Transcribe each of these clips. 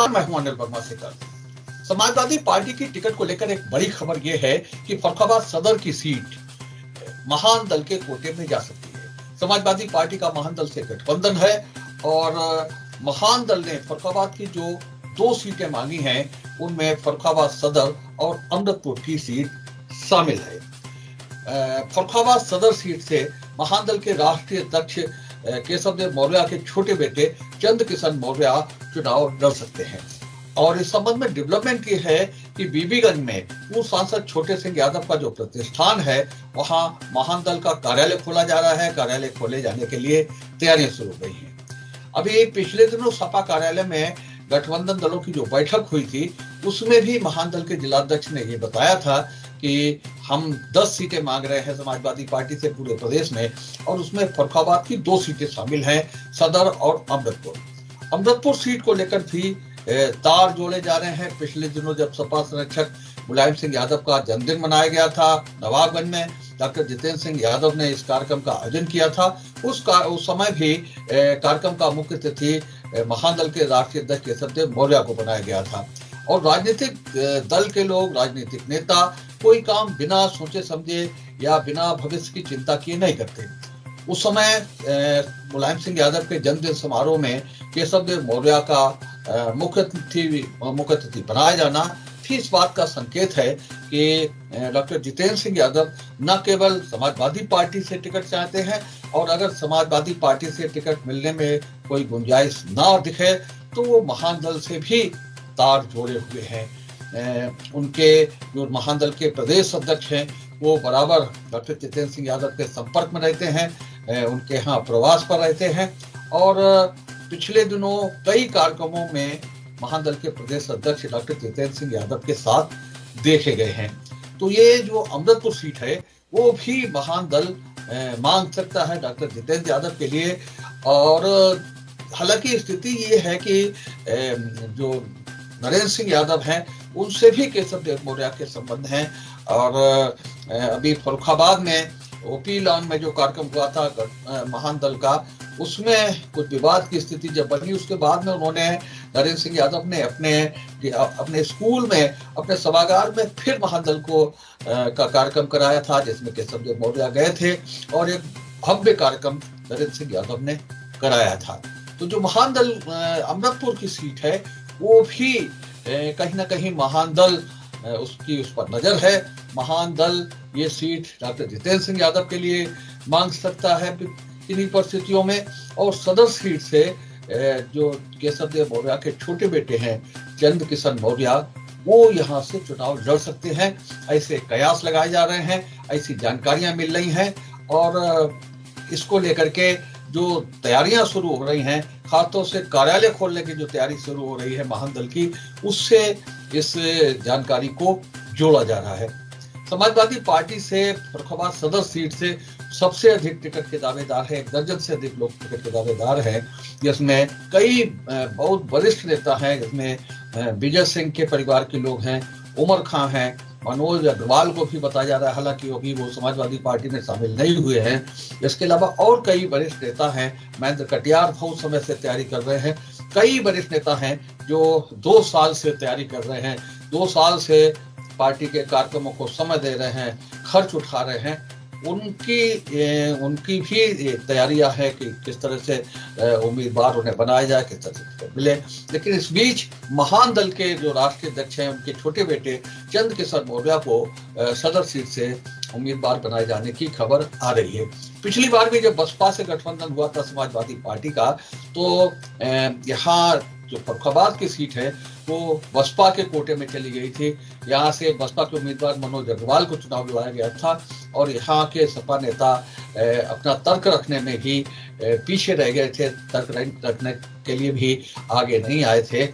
नमस्कार, मैं हूं अनिल वर्मा सेकर। समाजवादी पार्टी की टिकट को लेकर एक बड़ी खबर यह है कि फर्रुखाबाद सदर की सीट महान दल के कोटे में जा सकती है। समाजवादी पार्टी का महान दल से गठबंधन है और महान दल ने फर्रुखाबाद की जो 2 सीटें मांगी हैं उनमें फर्रुखाबाद सदर और अमृतपुर की सीट शामिल है। फर्रुखाबाद सदर सीट से महान दल के राष्ट्रीय अध्यक्ष केशवदेव मौर्य के छोटे बेटे चंद किशन मौर्य चुनाव लड़ सकते हैं। और इस संबंध में डेवलपमेंट ये है कि बीबीगंज में पूर्व सांसद छोटे सिंह यादव का जो प्रतिष्ठान है वहां महान दल का कार्यालय खोला जा रहा है। कार्यालय खोले जाने के लिए तैयारियां शुरू हो गई हैं। अभी पिछले दिनों सपा कार्यालय में गठबंधन दलों की जो बैठक हुई थी उसमें भी महान दल के जिलाध्यक्ष ने ये बताया था कि हम 10 सीटें मांग रहे हैं समाजवादी पार्टी से पूरे प्रदेश में, और उसमें फर्रुखाबाद की 2 सीटें शामिल हैं, सदर और अमृतपुर सीट को लेकर भी तार जोड़े जा रहे हैं। पिछले दिनों जब सपा संरक्षक मुलायम सिंह यादव का जन्मदिन मनाया गया था नवाबगंज में, डॉक्टर जितेंद्र सिंह यादव ने इस कार्यक्रम का आयोजन किया था। उस समय भी कार्यक्रम का मुख्य अतिथि महान दल के राष्ट्रीय अध्यक्ष केशवदेव मौर्य को बनाया गया था। और राजनीतिक दल के लोग, राजनीतिक नेता कोई काम बिना सोचे समझे या बिना भविष्य की चिंता किए नहीं करते। उस समय मुलायम सिंह यादव के जन्मदिन समारोह में केशवदेव मौर्य का मुख्य अतिथि बनाया जाना भी इस बात का संकेत है कि डॉक्टर जितेंद्र सिंह यादव न केवल समाजवादी पार्टी से टिकट चाहते हैं, और अगर समाजवादी पार्टी से टिकट मिलने में कोई गुंजाइश ना दिखे तो वो महान दल से भी तार जोड़े हुए हैं। उनके जो महान दल के प्रदेश अध्यक्ष हैं वो बराबर डॉक्टर जितेंद्र सिंह यादव के संपर्क में रहते हैं, उनके यहाँ प्रवास पर रहते हैं, और पिछले दिनों कई कार्यक्रमों में महान दल के प्रदेश अध्यक्ष डॉक्टर जितेंद्र सिंह यादव के साथ देखे गए हैं। तो ये जो अमृतपुर सीट है वो भी महान दल मांग सकता है डॉक्टर जितेंद्र यादव के लिए। और हालांकि स्थिति ये है कि जो नरेंद्र सिंह यादव हैं उनसे भी केशवदेव मौर्य के संबंध हैं। और अभी फर्रुखाबाद में ओपी लॉन में जो कार्यक्रम हुआ था महान दल का, उसमें कुछ विवाद की स्थिति जब बनी, उसके बाद में उन्होंने नरेंद्र सिंह यादव ने अपने स्कूल में, अपने सभागार में फिर महान दल का कार्यक्रम कराया था जिसमें केशवदेव मौर्य गए थे, और एक भव्य कार्यक्रम नरेंद्र सिंह यादव ने कराया था। तो जो महान दल अमृतपुर की सीट है वो भी कहीं ना कहीं महान दल उस पर नजर है। महान दल ये सीट डॉक्टर जितेंद्र सिंह यादव के लिए मांग सकता है इन्हीं परिस्थितियों में। और सदर सीट से जो केशवदेव मौर्य के छोटे बेटे हैं चंद किशन मौर्य, वो यहाँ से चुनाव लड़ सकते हैं। ऐसे कयास लगाए जा रहे हैं, ऐसी जानकारियां मिल रही हैं, और इसको लेकर के जो तैयारियां शुरू हो रही हैं, खासतौर से कार्यालय खोलने की जो तैयारी शुरू हो रही है महान दल की, उससे इस जानकारी को जोड़ा जा रहा है। समाजवादी पार्टी से फर्रुखाबाद सदर सीट से सबसे अधिक टिकट के दावेदार है, 1 दर्जन से अधिक लोग टिकट के दावेदार हैं, जिसमें कई बहुत वरिष्ठ नेता हैं, जिसमें विजय सिंह के परिवार के लोग हैं, उमर खां हैं, मनोज अग्रवाल को भी बताया जा रहा है, हालांकि वो समाजवादी पार्टी में शामिल नहीं हुए हैं। इसके अलावा और कई वरिष्ठ नेता हैं, महेंद्र कटियार बहुत समय से तैयारी कर रहे हैं, कई वरिष्ठ नेता हैं जो 2 साल से तैयारी कर रहे हैं, 2 साल से पार्टी के कार्यक्रमों को समय दे रहे हैं, खर्च उठा रहे हैं। उनकी भी तैयारियां है कि किस तरह से उम्मीदवार उन्हें बनाया जाए, किस तरह से मिले। लेकिन इस बीच महान दल के जो राष्ट्रीय अध्यक्ष हैं उनके छोटे बेटे चंद किशन मौर्य को सदर सीट से उम्मीदवार बनाए जाने की खबर आ रही है। पिछली बार भी जब बसपा से गठबंधन हुआ था समाजवादी पार्टी का, तो यहाँ जो फर्रुखाबाद की सीट है वो बसपा के कोटे में चली गई थी। यहाँ से बसपा के उम्मीदवार मनोज अग्रवाल को चुनाव लड़ाया गया था, और यहाँ के सपा नेता अपना तर्क रखने में भी पीछे रह गए थे, तर्क रखने के लिए भी आगे नहीं आए थे।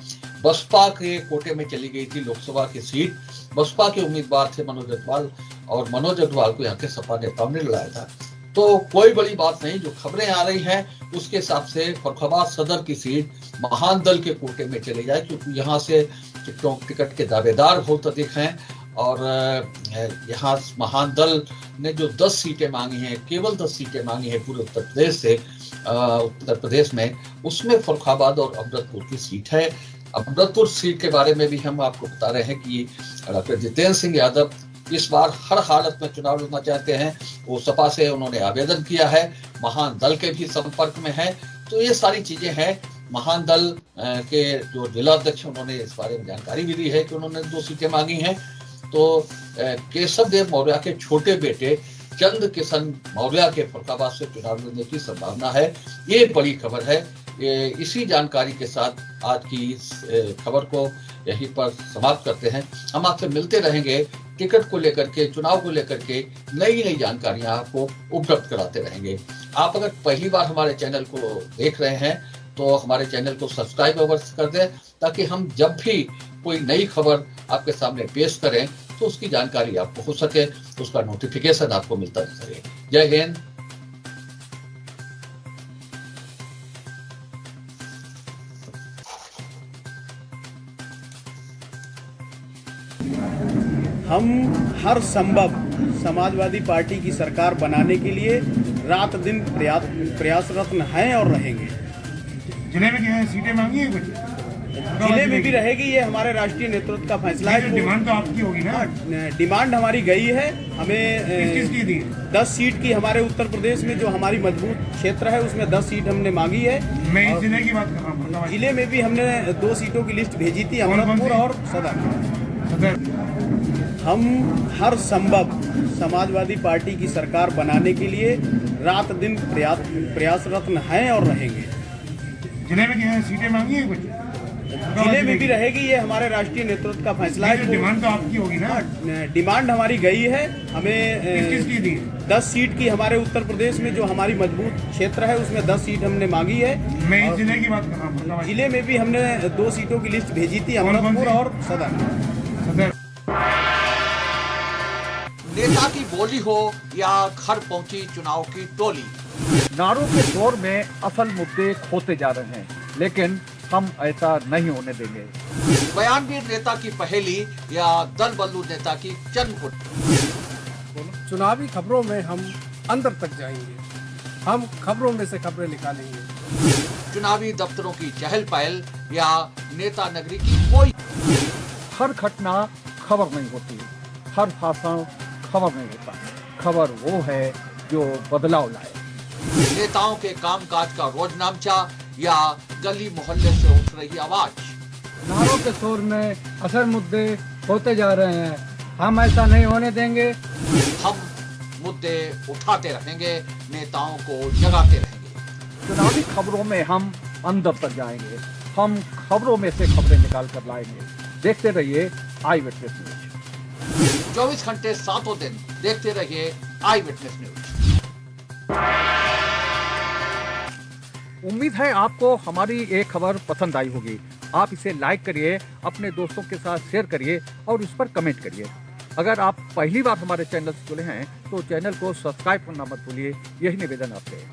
बसपा के कोटे में चली गई थी लोकसभा की सीट, बसपा के उम्मीदवार थे मनोज अग्रवाल, और मनोज अग्रवाल को यहाँ के सपा नेताओं ने लड़ाया था। तो कोई बड़ी बात नहीं, जो खबरें आ रही हैं उसके हिसाब से फर्रुखाबाद सदर की सीट महान दल के कोटे में चली जाए, क्योंकि यहाँ से टिकट के दावेदार बहुत अधिक हैं। और यहाँ महान दल ने जो 10 सीटें मांगी हैं, केवल 10 सीटें मांगी हैं पूरे उत्तर प्रदेश में, उसमें फर्रुखाबाद और अमृतपुर की सीट है। अमृतपुर सीट के बारे में भी हम आपको बता रहे हैं कि डॉक्टर जितेंद्र सिंह यादव इस बार हर हालत में चुनाव लड़ना चाहते हैं। वो सपा से उन्होंने आवेदन किया है, महान दल के भी संपर्क में है। तो ये सारी चीजें हैं। महान दल के जो जिला अध्यक्ष उन्होंने इस बारे में जानकारी भी दी है कि उन्होंने 2 सीटें मांगी हैं। तो केशव देव मौर्य के छोटे बेटे चंद किशन मौर्य के फरुखाबाद से चुनाव लड़ने की संभावना है। ये बड़ी खबर है। इसी जानकारी के साथ आज की इस खबर को यहीं पर समाप्त करते हैं। हम आपसे मिलते रहेंगे, टिकट को लेकर के, चुनाव को लेकर के नई नई जानकारियां आपको उपलब्ध कराते रहेंगे। आप अगर पहली बार हमारे चैनल को देख रहे हैं तो हमारे चैनल को सब्सक्राइब अवश्य कर दें, ताकि हम जब भी कोई नई खबर आपके सामने पेश करें तो उसकी जानकारी आपको हो सके, उसका नोटिफिकेशन आपको मिलता रहे। जय हिंद। हम हर संभव समाजवादी पार्टी की सरकार बनाने के लिए रात दिन प्रयासरत हैं और रहेंगे। जिले में क्या है, सीटें मांगी है कुछ? जिले में भी रहेगी, ये हमारे राष्ट्रीय नेतृत्व का फैसला है। डिमांड तो आपकी होगी ना? डिमांड हमारी गई है। हमें किसकी दी? 10 सीट की हमारे उत्तर प्रदेश में जो हमारी मजबूत क्षेत्र है उसमें 10 सीट हमने मांगी है। मैं इस जिले की बात कर रहा हूँ। जिले में भी हमने 2 सीटों की लिस्ट भेजी थी, अमृतपुर और सदर। हम हर संभव समाजवादी पार्टी की सरकार बनाने के लिए रात दिन प्रयासरत हैं और रहेंगे। जिले में क्या है, सीटें मांगी है कुछ? जिले में भी रहेगी, ये हमारे राष्ट्रीय नेतृत्व का फैसला है। डिमांड तो आपकी होगी ना? डिमांड हमारी गई है। हमें किसकी दी? 10 सीट की हमारे उत्तर प्रदेश में जो हमारी मजबूत क्षेत्र है उसमें 10 सीट हमने मांगी है। मैं इस जिले की बात कर रहा हूँ। जिले में भी हमने 2 सीटों की लिस्ट भेजी थी, अमृतपुर और सदर। नेता की बोली हो या घर पहुंची चुनाव की टोली, नारों के दौर में असल मुद्दे खोते जा रहे हैं, लेकिन हम ऐसा नहीं होने देंगे। बयानवीर नेता की पहेली या दल बल्लू नेता की चनकुट। चुनावी खबरों में हम अंदर तक जाएंगे, हम खबरों में से खबरें निकालेंगे। चुनावी दफ्तरों की चहल पहल या नेता नगरी की कोई। हर घटना खबर नहीं होती, हर भाषण खबर नहीं होता। खबर वो है जो बदलाव लाए। नेताओं के कामकाज का रोजनामचा या गली मोहल्ले से उठ रही आवाज। नारों के शोर में असल मुद्दे होते जा रहे हैं, हम ऐसा नहीं होने देंगे। हम मुद्दे उठाते रहेंगे, नेताओं को जगाते रहेंगे। चुनावी खबरों में हम अंदर तक जाएंगे, हम खबरों में से खबरें निकाल कर लाएंगे। देखते रहिए आई विटनेस न्यूज। 24 घंटे 7 दिन देखते रहिए आई विटनेस न्यूज। उम्मीद है आपको हमारी ये खबर पसंद आई होगी। आप इसे लाइक करिए, अपने दोस्तों के साथ शेयर करिए और उस पर कमेंट करिए। अगर आप पहली बार हमारे चैनल से जुड़े हैं तो चैनल को सब्सक्राइब करना मत भूलिए। यही निवेदन आपसे है।